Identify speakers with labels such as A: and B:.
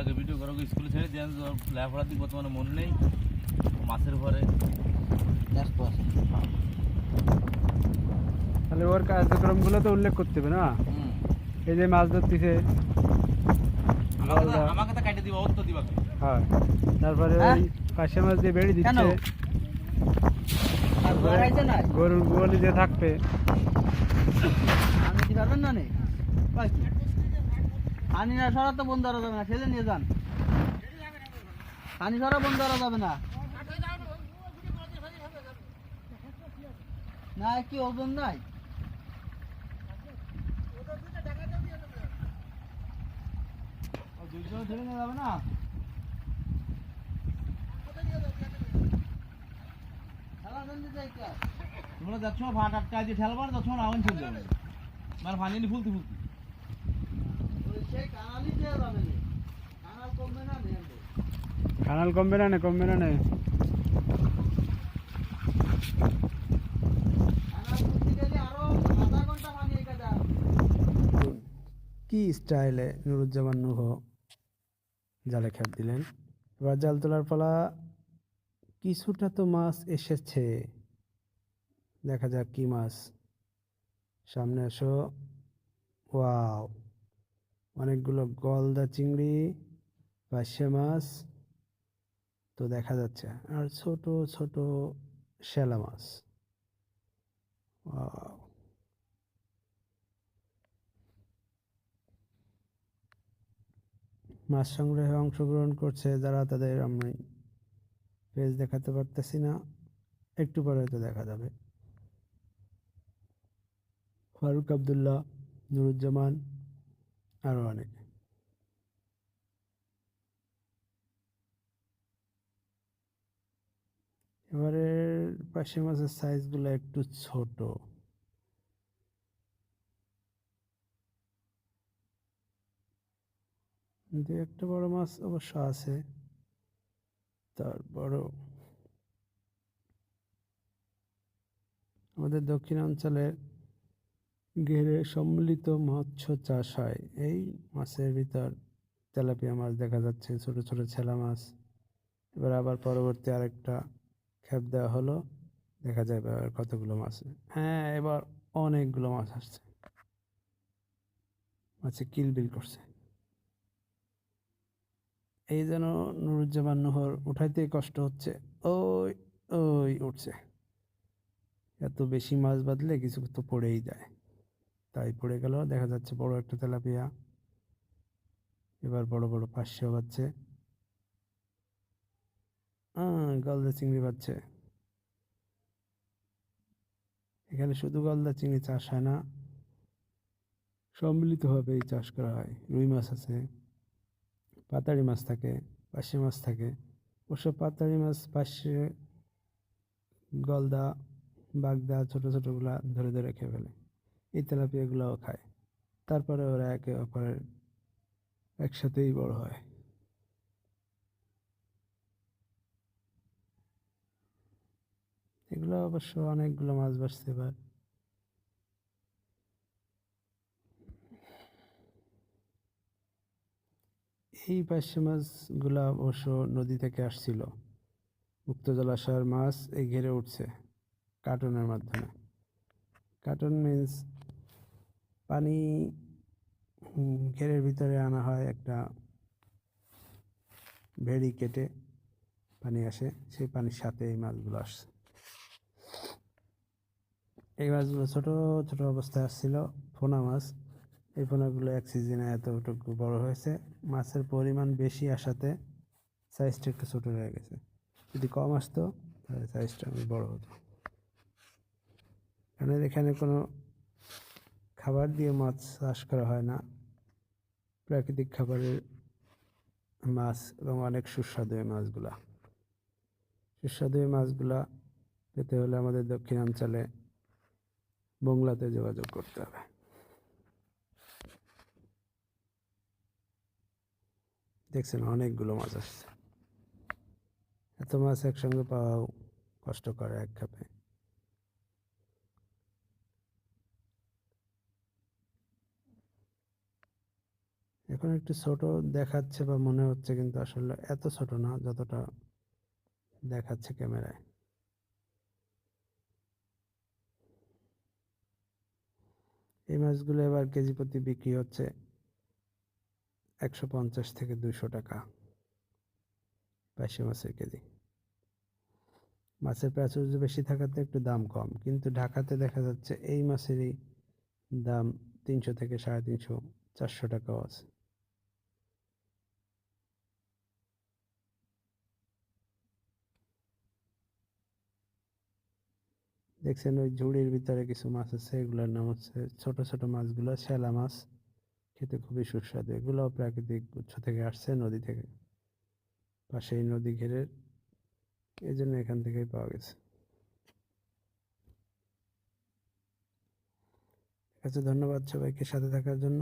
A: আগে ভিডিও করো স্কুলে ছেড়ে দিয়ে লেখাপড়ার দিকে বর্তমানে মন নেই, মাছের ভরে ব্যস্ত আছে।
B: তাহলে ওর কার্যক্রমগুলো তো উল্লেখ করতে হবে না। এই যে মাছ ধরতেছে,
A: আমাকে তো কাটে দিবা, ওর তো দিবা।
B: হ্যাঁ, তারপরে ওই পাশে মাছ দিয়ে বেড়ে দিচ্ছে, গরুর গোয়ালি যে থাকবে
C: আমি কি পারবেন না নেই পানি না সরা তো বন্ধ করা যাবে না, ঠেলে নিয়ে যান। পানি সরা বন্ধ করা যাবে না, না কি ওজন নাই। ঠেলে নিয়ে যাবে না,
A: তোমরা যাচ্ছ ভাট আটকা দিয়ে ঠেলবার, যাচ্ছ না আওয়ান চলে যাবে, মানে পানি নি ফুলতে ফুলতে
B: খানাল কমবে না, কমবে না। কি স্টাইলে নুরুজ্জামান নুহ জালে খেপ দিলেন। এবার জাল তোলার পালা। কিছুটা তো মাছ এসেছে, দেখা যাক কি মাছ। সামনে এসো। ওয়াও, অনেকগুলো গলদা চিংড়ি, পার্শে মাছ তো দেখা যাচ্ছে, আর ছোট ছোট শ্যালা মাছ। ওয়াও, মাছ সংগ্রহে অংশগ্রহণ করছে যারা, তাদের আমি পেজ দেখাতে পারতেছি না, একটু পরে হয়তো দেখা যাবে। ফারুক আবদুল্লাহ, নুরুজ্জামান, আরও অনেকে। এবারে পার্শে মাছের সাইজগুলো একটু ছোট, দু একটা বড় মাছ অবশ্য আছে, তারপরও আমাদের দক্ষিণাঞ্চলের ঘেরে সম্মিলিত মৎস্য চাষ হয়। এই মাছের ভিতর তেলাপিয়া মাছ দেখা যাচ্ছে, ছোট ছোট ছেলা মাছ। এবার আবার পরবর্তী আরেকটা খেপ দেওয়া হলো, দেখা যাবে এবার কতগুলো মাছ। হ্যাঁ, এবার অনেকগুলো মাছ আসছে, মাছে কিলবিল করছে। এই যেন নুরুজ্জামান নুহর উঠাইতেই কষ্ট হচ্ছে। ওই ওই উঠছে। এত বেশি মাছ বাঁধলে কিছু তো পড়েই যায়, তাই পড়ে গেল। দেখা যাচ্ছে বড় একটা তেলাপিয়া, এবার বড় বড় পার্শেও পাচ্ছে, গলদা চিংড়ি পাচ্ছে। এখানে শুধু গলদা চিংড়ি চাষ হয় না, সম্মিলিতভাবে এই চাষ করা হয়। রুই মাছ আছে, পাতাড়ি মাছ থাকে, পার্শে মাছ থাকে। ওসব পাতাড়ি মাছ পার্শে, গলদা, বাগদা ছোট ছোটগুলা ধরে ধরে খেয়ে ফেলে। এই তেলাপিয়াগুলোও খায়। তারপরে ওরা একে অপরের একসাথেই বড় হয়। এগুলো অবশ্য অনেকগুলো মাছ বাঁচতে পারে। এই পার্শে মাছগুলা অবশ্য নদী থেকে আসছিল, মুক্ত জলাশয়ের মাছ এই ঘেরে উঠছে কার্টুনের মাধ্যমে। কার্টুন মিন্স পানি ঘেরের ভিতরে আনা হয়, একটা ভেড়ি কেটে পানি আসে, সেই পানির সাথে এই মাছগুলো আসছে। এই মাছগুলো ছোট ছোট অবস্থায় আসছিল, পোনা মাছ। এই পোনাগুলো এক সিজনে এতটুকু বড় হয়েছে। মাছের পরিমাণ বেশি আসাতে সাইজটা একটু ছোটো হয়ে গেছে। যদি কম আসতো তাহলে সাইজটা অনেক বড় হতো। এখানে কোনো খাবার দিয়ে মাছ চাষ করা হয় না, প্রাকৃতিক খাবারের মাছ, এবং অনেক সুস্বাদু এই মাছগুলা। সুস্বাদু এই মাছগুলা পেতে হলে আমাদের দক্ষিণাঞ্চলে বংলাতে যোগাযোগ করতে হবে। দেখছেন অনেকগুলো মাছ আসছে। এত মাছ একসঙ্গে পাওয়াও কষ্টকর এক খাপে। এখন একটু ছোট দেখাচ্ছে বা মনে হচ্ছে, কিন্তু আসলে এত ছোট না যতটা দেখাচ্ছে ক্যামেরায়। এই মাছগুলো এবার কেজি প্রতি বিক্রি হচ্ছে 150 থেকে 200 টাকা পার্শে মাছের কেজি। মাছের প্রাচুর্য বেশি থাকাতে একটু দাম কম, কিন্তু ঢাকাতে দেখা যাচ্ছে এই মাছেরই দাম 300 থেকে 350, 400 টাকাও আছে। দেখছেন ওই ঝুড়ির ভিতরে কিছু মাছ আছে, এগুলোর নাম হচ্ছে ছোট ছোট মাছগুলো শ্যালা মাছ। খেতে খুবই সুস্বাদু, এগুলোও প্রাকৃতিক উৎস থেকে আসছে, নদী থেকে, পাশেই নদী ঘেরে, এই জন্য এখান থেকেই পাওয়া গেছে। ঠিক আছে, ধন্যবাদ সবাইকে সাথে থাকার জন্য।